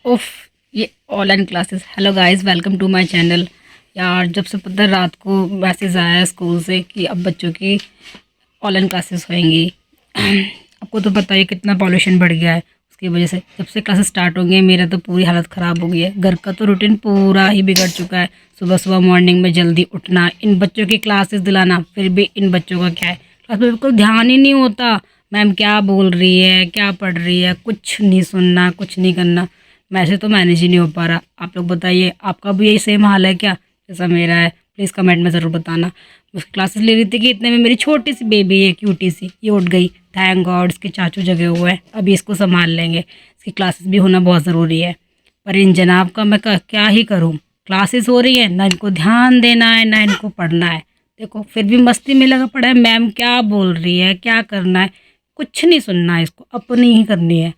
उफ, ये online classes. Hello guys, welcome to my channel. यार, जब से पता रात को मैसेज आया है स्कूल से कि अब बच्चों की ऑनलाइन क्लासेस होंगी। आपको तो पता ही कितना पॉल्यूशन बढ़ गया है उसकी वजह से। जब से क्लासेस स्टार्ट हो गई है मेरा तो पूरी हालत ख़राब हो गई है। घर का तो रूटीन पूरा ही बिगड़ चुका है। सुबह सुबह मॉर्निंग में जल्दी उठना, इन बच्चों की क्लासेस दिलाना, फिर भी इन बच्चों का क्या है, क्लास में बिल्कुल ध्यान ही नहीं होता। मैम क्या बोल रही है, क्या पढ़ रही है, कुछ नहीं सुनना, कुछ नहीं करना। वैसे तो मैनेज ही नहीं हो पा रहा। आप लोग बताइए, आपका भी यही सेम हाल है क्या जैसा मेरा है? प्लीज़ कमेंट में ज़रूर बताना। उसकी क्लासेस ले रही थी कि इतने में मेरी छोटी सी बेबी है, क्यूटी सी, ये उठ गई। थैंक गॉड इसके चाचू जगे हुए हैं, अभी इसको संभाल लेंगे। इसकी क्लासेस भी होना बहुत ज़रूरी है। पर इन जनाब का मैं क्या ही करूँ। क्लासेस हो रही है, ना इनको ध्यान देना है ना इनको पढ़ना है। देखो फिर भी मस्ती में लगा पड़ा है। मैम क्या बोल रही है, क्या करना है, कुछ नहीं सुनना है इसको, अपनी ही करनी है।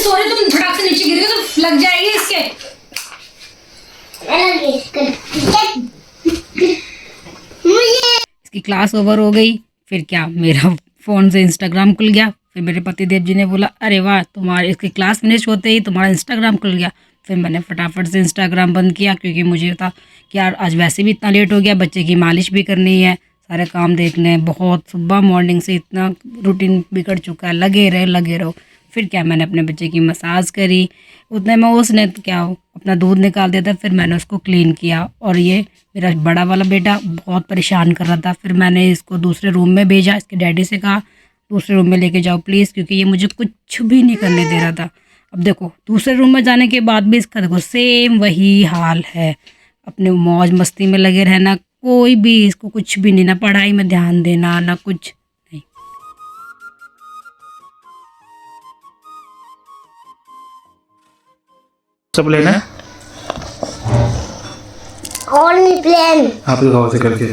सोरे तुम झटाक से नीचे गिर गए तो लग जाएगी इसके। इसकी क्लास ओवर हो गई, फिर क्या, मेरा फ़ोन से इंस्टाग्राम खुल गया। फिर मेरे पति देव जी ने बोला, अरे वाह, तुम्हारी इसकी क्लास फिनिश होते ही तुम्हारा इंस्टाग्राम खुल गया। फिर मैंने फटाफट से इंस्टाग्राम बंद किया, क्योंकि मुझे था कि यार आज वैसे भी इतना लेट हो गया, बच्चे की मालिश भी करनी है, सारे काम देखने हैं। बहुत सुबह मॉर्निंग से इतना रूटीन बिगड़ चुका है, लगे रहो। फिर क्या, मैंने अपने बच्चे की मसाज करी। उतने में उसने तो क्या अपना दूध निकाल दिया था। फिर मैंने उसको क्लीन किया। और ये मेरा बड़ा वाला बेटा बहुत परेशान कर रहा था। फिर मैंने इसको दूसरे रूम में भेजा, इसके डैडी से कहा दूसरे रूम में लेके जाओ प्लीज़, क्योंकि ये मुझे कुछ भी नहीं करने दे रहा था। अब देखो दूसरे रूम में जाने के बाद भी इसका देखो सेम वही हाल है। अपने मौज मस्ती में लगे रहना, कोई भी इसको कुछ भी नहीं, ना पढ़ाई में ध्यान देना, ना कुछ नहीं। सब लेना है और नहीं प्लान आपके गाँव से करके।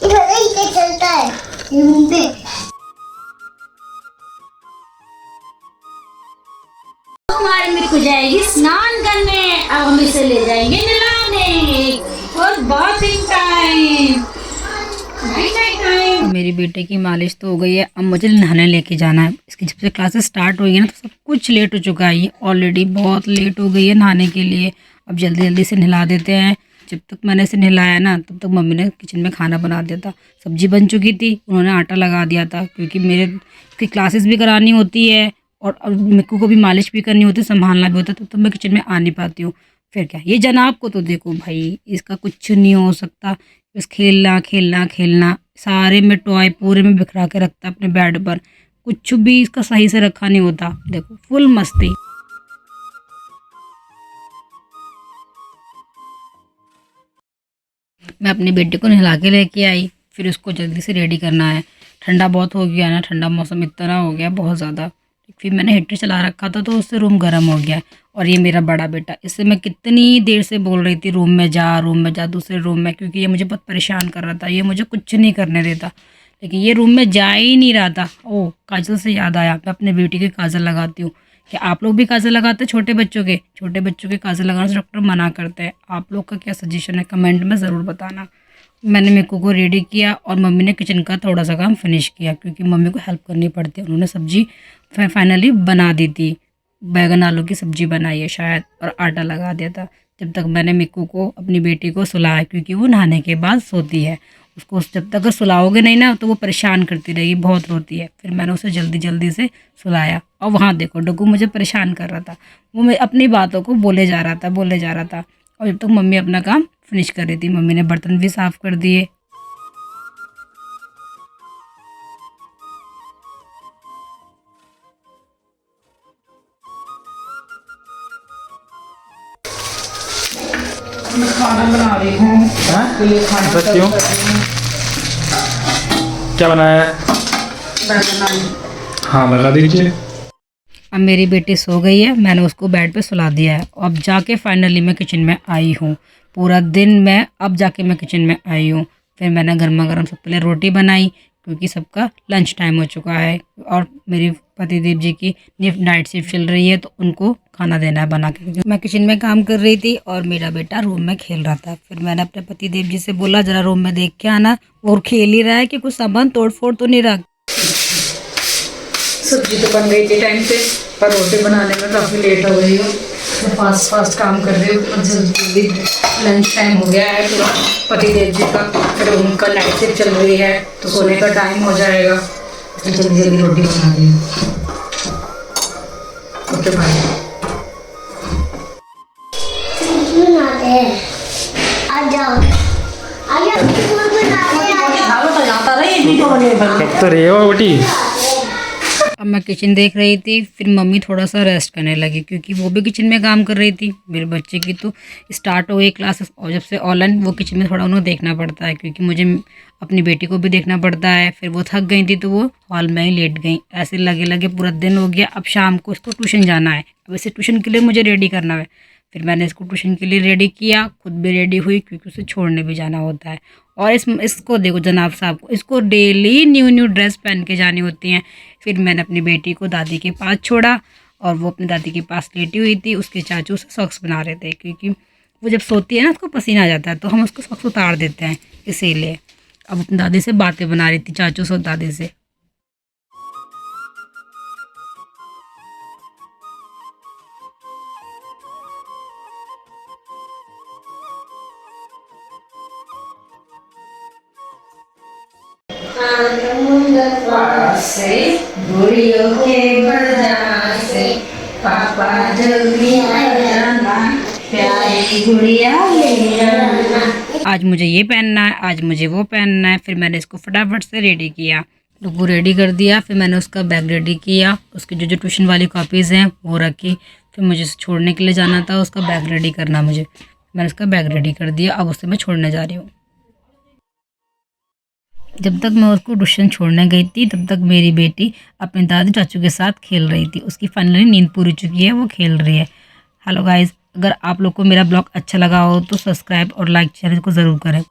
इधर चलता है पे। हमारी मेरे को जाएगी स्नान करने, अब हम इसे ले जाएंगे नहलाने और बाथिंग टाइम, नाइट टाइम। मेरी बेटे की मालिश तो हो गई है, अब मुझे नहाने लेके जाना है। इसकी जब से क्लासेस स्टार्ट हुई है ना, तो सब कुछ लेट हो चुका है। ये ऑलरेडी बहुत लेट हो गई है नहाने के लिए। अब जल्दी जल्दी से नहला देते हैं। जब तक मैंने इसे नहलाया ना, तब तक मम्मी ने किचन में खाना बना दिया था। सब्जी बन चुकी थी, उन्होंने आटा लगा दिया था, क्योंकि मेरे की क्लासेस भी करानी होती है और अब मिक्कू को भी मालिश भी करनी होती है, संभालना भी होता है, तो मैं किचन में आ नहीं पाती हूँ। फिर क्या, ये जनाब को तो देखो भाई, इसका कुछ नहीं हो सकता। बस खेलना खेलना खेलना, सारे में टॉय पूरे में बिखरा के रखता है अपने बेड पर। कुछ भी इसका सही से रखा नहीं होता। देखो फुल मस्ती। मैं अपनी बेटी को नहला के लेके आई, फिर उसको जल्दी से रेडी करना है। ठंडा बहुत हो गया ना, ठंडा मौसम इतना हो गया बहुत ज़्यादा। फिर मैंने हीटर चला रखा था, तो उससे रूम गर्म हो गया। और ये मेरा बड़ा बेटा, इससे मैं कितनी देर से बोल रही थी रूम में जा दूसरे रूम में, क्योंकि ये मुझे बहुत परेशान कर रहा था। ये मुझे कुछ नहीं करने देता, लेकिन ये रूम में जा ही नहीं रहा था। ओह, काजल से याद आया, मैं अपने बेटी के काजल लगाती हूँ। क्या आप लोग भी काजल लगाते हैं? छोटे बच्चों के काजल लगाने से डॉक्टर मना करते हैं। आप लोग का क्या सजेशन है, कमेंट में ज़रूर बताना। मैंने मिक्कू को रेडी किया और मम्मी ने किचन का थोड़ा सा काम फिनिश किया, क्योंकि मम्मी को हेल्प करनी पड़ती है। उन्होंने सब्जी फाइनली बना दी थी, बैगन आलू की सब्जी बनाई है शायद, और आटा लगा दिया था। जब तक मैंने मिक्कू को, अपनी बेटी को सुलाया, क्योंकि वो नहाने के बाद सोती है। उसको जब तक अगर सुलाओगे नहीं ना, तो वो परेशान करती रहेगी, बहुत रोती है। फिर मैंने उसे जल्दी जल्दी से सुलाया। और वहाँ देखो डग्गू मुझे परेशान कर रहा था। वो मैं अपनी बातों को बोले जा रहा था। और जब तक मम्मी अपना काम फिनिश कर रही थी, मम्मी ने बर्तन भी साफ़ कर दिए। मैं खाना बना रही हूँ। क्यों? क्या बनाया है? हाँ लगा दीजिए। अब मेरी बेटी सो गई है, मैंने उसको बेड पे सुला दिया है। अब जाके फाइनली मैं किचन में आई हूँ। पूरा दिन मैं अब जाके मैं किचन में आई हूँ। फिर मैंने गर्मा गर्म सबके लिए रोटी बनाई, क्योंकि सबका लंच टाइम हो चुका है और मेरी पतिदेव जी की नाइट शिफ्ट चल रही है, तो उनको खाना देना है बना के। क्योंकि मैं किचन में काम कर रही थी और मेरा बेटा रूम में खेल रहा था। फिर मैंने अपने पतिदेव जी से बोला ज़रा रूम में देख के आना, वो खेल ही रहा है कि कुछ सामान तोड़ फोड़ तो नहीं रहा। सब्जी तो बन गई थी टाइम पे, पर रोटी बनाने में काफ़ी लेट हो गई हूँ। मैं फास्ट काम कर रही हूँ और जल्दी लंच टाइम हो गया है पूरा पतिदेव जी का। फिर उनका नाइट शिफ्ट चल रही है तो सोने का टाइम हो जाएगा, तो जल्दी रोटी बना रही हूँ। Okay bye. बनाते हैं। आ जाओ कब तो रही हो बेटी? अब मैं किचन देख रही थी, फिर मम्मी थोड़ा सा रेस्ट करने लगी क्योंकि वो भी किचन में काम कर रही थी। मेरे बच्चे की तो स्टार्ट हो गई क्लासेस और जब से ऑनलाइन वो किचन में थोड़ा उन्हें देखना पड़ता है क्योंकि मुझे अपनी बेटी को भी देखना पड़ता है। फिर वो थक गई थी तो वो हॉल में ही लेट गई। ऐसे लगे पूरा दिन हो गया। अब शाम को इसको ट्यूशन जाना है, अब इसे ट्यूशन के लिए मुझे रेडी करना है। फिर मैंने इसको ट्यूशन के लिए रेडी किया, खुद भी रेडी हुई क्योंकि उसे छोड़ने भी जाना होता है। और इसको देखो जनाब साहब को, इसको डेली न्यू ड्रेस पहन के जानी होती हैं। फिर मैंने अपनी बेटी को दादी के पास छोड़ा और वो अपनी दादी के पास लेटी हुई थी। उसके चाचू से सॉक्स बना रहे थे क्योंकि वो जब सोती है ना उसको पसीना आ जाता है तो हम उसको सॉक्स उतार देते हैं, इसीलिए। अब अपनी दादी से बातें बना रही थी, चाचू से और दादी से। से गुड़ियों के बजाना से पापा जल्दी आ जाना, प्यारी गुड़िया ले जाना। आज मुझे ये पहनना है, आज मुझे वो पहनना है। फिर मैंने इसको फटाफट से रेडी किया, तो वो रेडी कर दिया। फिर मैंने उसका बैग रेडी किया, उसकी जो ट्यूशन वाली कॉपीज़ हैं वो रखी। फिर मुझे छोड़ने के लिए जाना था, उसका बैग रेडी करना मुझे। मैंने उसका बैग रेडी कर दिया, अब उसे मैं छोड़ने जा रही हूँ। जब तक मैं उसको ट्यूशन छोड़ने गई थी तब तक मेरी बेटी अपने दादी चाचू के साथ खेल रही थी। उसकी फाइनली नींद पूरी चुकी है, वो खेल रही है। हेलो गाइस, अगर आप लोग को मेरा ब्लॉग अच्छा लगा हो तो सब्सक्राइब और लाइक चैनल को ज़रूर करें।